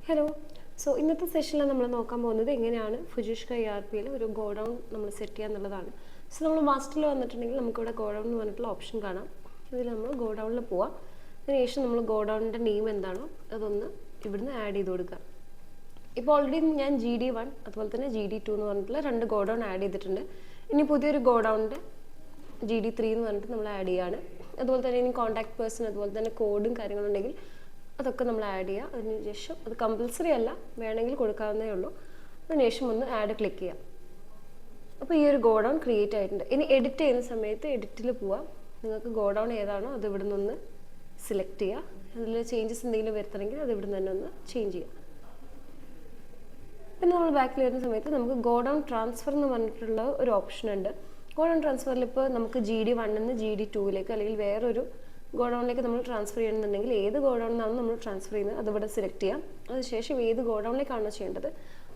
Hello. So ഇന്നത്തെ സെഷനിൽ നമ്മൾ നോക്കാൻ പോകുന്നത് എങ്ങനെയാണ് ഫുജിഷ്ക ERPയിൽ ഒരു ഗോഡൗൺ നമ്മൾ സെറ്റ് ചെയ്യുക എന്നുള്ളതാണ്. സോ നമ്മൾ മാസ്റ്ററിൽ വന്നിട്ടുണ്ടെങ്കിൽ നമുക്കിവിടെ ഗോഡൗൺ എന്ന് പറഞ്ഞിട്ടുള്ള ഓപ്ഷൻ കാണാം. ഇതിൽ നമ്മൾ ഗോഡൗണിൽ പോവാം. അതിനുശേഷം നമ്മൾ ഗോഡൗണിൻ്റെ നെയിം എന്താണോ അതൊന്ന് ഇവിടുന്ന് ആഡ് ചെയ്ത് കൊടുക്കുക. ഇപ്പോൾ ഓൾറെഡി ഞാൻ GD1 അതുപോലെ തന്നെ GD2 എന്ന് പറഞ്ഞിട്ടുള്ള 2 ഗോഡൗൺ ആഡ് ചെയ്തിട്ടുണ്ട്. ഇനി പുതിയൊരു ഗോഡൗണിൻ്റെ GD3 എന്ന് പറഞ്ഞിട്ട് നമ്മൾ ആഡ് ചെയ്യുകയാണ്. അതുപോലെ തന്നെ ഇനി കോൺടാക്ട് പേഴ്സൺ അതുപോലെ തന്നെ കോഡും കാര്യങ്ങളുണ്ടെങ്കിൽ അതൊക്കെ നമ്മൾ ആഡ് ചെയ്യുക. അതിനുശേഷം അത് കമ്പൽസറി അല്ല, വേണമെങ്കിൽ കൊടുക്കാവുന്നേ ഉള്ളൂ. അതിനുശേഷം ഒന്ന് ആഡ് ക്ലിക്ക് ചെയ്യാം. അപ്പോൾ ഈ ഒരു ഗോഡൗൺ ക്രിയേറ്റ് ആയിട്ടുണ്ട്. ഇനി എഡിറ്റ് ചെയ്യുന്ന സമയത്ത് എഡിറ്റിൽ പോവാം. നിങ്ങൾക്ക് ഗോഡൗൺ ഏതാണോ അത് ഇവിടെ നിന്ന് സെലക്ട് ചെയ്യുക. അതിൽ ചേഞ്ചസ് എന്തെങ്കിലും വരുത്തണമെങ്കിൽ അത് ഇവിടെ നിന്ന് തന്നെ ഒന്ന് ചേഞ്ച് ചെയ്യുക. പിന്നെ നമ്മൾ ബാക്കിൽ വരുന്ന സമയത്ത് നമുക്ക് ഗോഡൗൺ ട്രാൻസ്ഫർ എന്ന് പറഞ്ഞിട്ടുള്ള ഒരു ഓപ്ഷൻ ഉണ്ട്. ഗോഡൗൺ ട്രാൻസ്ഫറിൽ ഇപ്പോൾ നമുക്ക് GD1 നിന്ന് GD2ലേക്ക് അല്ലെങ്കിൽ വേറൊരു ഗോഡൗണിലേക്ക് നമ്മൾ ട്രാൻസ്ഫർ ചെയ്യണമെന്നുണ്ടെങ്കിൽ ഏത് ഗോഡൗണിനാണ് നമ്മൾ ട്രാൻസ്ഫർ ചെയ്യുന്നത് അതിവിടെ സെലക്ട് ചെയ്യാം. അതിനുശേഷം ഏത് ഗോഡൗണിലേക്കാണോ ചെയ്യേണ്ടത്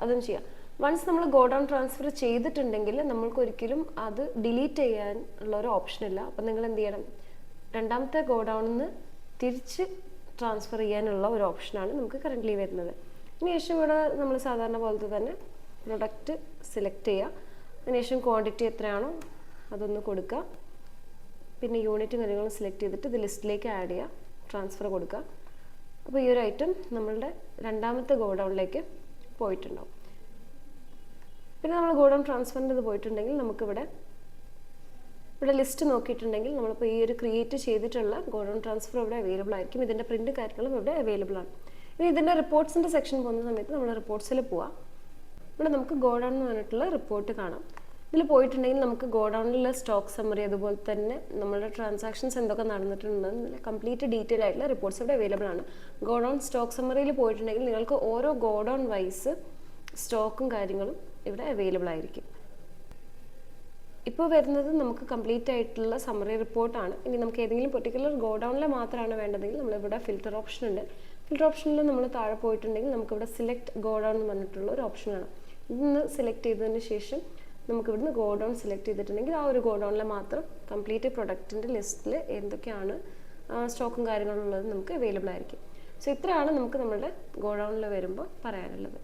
അതും ചെയ്യാം. വൺസ് നമ്മൾ ഗോഡൗൺ ട്രാൻസ്ഫർ ചെയ്തിട്ടുണ്ടെങ്കിൽ നമ്മൾക്ക് ഒരിക്കലും അത് ഡിലീറ്റ് ചെയ്യാൻ ഉള്ള ഒരു ഓപ്ഷൻ ഇല്ല. അപ്പം നിങ്ങൾ എന്ത് ചെയ്യണം, രണ്ടാമത്തെ ഗോഡൗണിൽ നിന്ന് തിരിച്ച് ട്രാൻസ്ഫർ ചെയ്യാനുള്ള ഒരു ഓപ്ഷനാണ് നമുക്ക് കറൻ്റ്ലി വരുന്നത്. അതിനുശേഷം ഇവിടെ നമ്മൾ സാധാരണ പോലത്തെ തന്നെ പ്രൊഡക്റ്റ് സെലക്ട് ചെയ്യുക. അതിനുശേഷം ക്വാണ്ടിറ്റി എത്രയാണോ അതൊന്ന് കൊടുക്കുക. പിന്നെ യൂണിറ്റും കാര്യങ്ങളും സെലക്ട് ചെയ്തിട്ട് ഇത് ലിസ്റ്റിലേക്ക് ആഡ് ചെയ്യുക, ട്രാൻസ്ഫർ കൊടുക്കുക. അപ്പോൾ ഈ ഒരു ഐറ്റം നമ്മളുടെ രണ്ടാമത്തെ ഗോഡൗണിലേക്ക് പോയിട്ടുണ്ടാവും. പിന്നെ നമ്മൾ ഗോഡൗൺ ട്രാൻസ്ഫറിൻ്റെ ഇത് പോയിട്ടുണ്ടെങ്കിൽ നമുക്കിവിടെ ലിസ്റ്റ് നോക്കിയിട്ടുണ്ടെങ്കിൽ നമ്മളിപ്പോൾ ഈ ഒരു ക്രിയേറ്റ് ചെയ്തിട്ടുള്ള ഗോഡൗൺ ട്രാൻസ്ഫർ ഇവിടെ അവൈലബിൾ ആയിരിക്കും. ഇതിൻ്റെ പ്രിൻറ്റ് കാര്യങ്ങളും ഇവിടെ അവൈലബിൾ ആണ്. ഇനി ഇതിൻ്റെ റിപ്പോർട്ട്സിൻ്റെ സെക്ഷൻ പോകുന്ന സമയത്ത് നമ്മൾ റിപ്പോർട്ട്സിൽ പോവാം. ഇവിടെ നമുക്ക് ഗോഡൗൺ എന്ന് പറഞ്ഞിട്ടുള്ള റിപ്പോർട്ട് കാണാം. ഇതിൽ പോയിട്ടുണ്ടെങ്കിൽ നമുക്ക് ഗോഡൗണിലുള്ള സ്റ്റോക്ക് സമ്മറി അതുപോലെ തന്നെ നമ്മുടെ ട്രാൻസാക്ഷൻസ് എന്തൊക്കെ നടന്നിട്ടുണ്ടെന്ന് കംപ്ലീറ്റ് ഡീറ്റെയിൽ ആയിട്ടുള്ള റിപ്പോർട്ട്സ് ഇവിടെ അവൈലബിൾ ആണ്. ഗോഡൗൺ സ്റ്റോക്ക് സമ്മറിയിൽ പോയിട്ടുണ്ടെങ്കിൽ നിങ്ങൾക്ക് ഓരോ ഗോഡൗൺ വൈസ് സ്റ്റോക്കും കാര്യങ്ങളും ഇവിടെ അവൈലബിൾ ആയിരിക്കും. ഇപ്പോൾ വരുന്നത് നമുക്ക് കംപ്ലീറ്റ് ആയിട്ടുള്ള സമ്മറി റിപ്പോർട്ടാണ്. ഇനി നമുക്ക് ഏതെങ്കിലും പെർട്ടിക്കുലർ ഗോഡൗണിൽ മാത്രമാണ് വേണ്ടതെങ്കിൽ നമ്മളിവിടെ ഫിൽറ്റർ ഓപ്ഷൻ ഉണ്ട്. ഫിൽറ്റർ ഓപ്ഷനിൽ നമ്മൾ താഴെ പോയിട്ടുണ്ടെങ്കിൽ നമുക്കിവിടെ സിലക്ട് ഗോഡൗൺ എന്ന് പറഞ്ഞിട്ടുള്ള ഒരു ഓപ്ഷൻ കാണാം. ഇതൊന്ന് സെലക്ട് ചെയ്തതിന് ശേഷം നമുക്ക് ഇവിടുന്ന് ഗോഡൗൺ സെലക്ട് ചെയ്തിട്ടുണ്ടെങ്കിൽ ആ ഒരു ഗോഡൗണിൽ മാത്രം കംപ്ലീറ്റ് പ്രൊഡക്റ്റിൻ്റെ ലിസ്റ്റിൽ എന്തൊക്കെയാണ് സ്റ്റോക്കും കാര്യങ്ങളും ഉള്ളത് നമുക്ക് അവൈലബിൾ ആയിരിക്കും. സോ ഇത്രയാണ് നമുക്ക് നമ്മുടെ ഗോഡൗണിൽ വരുമ്പോൾ പറയാനുള്ളത്.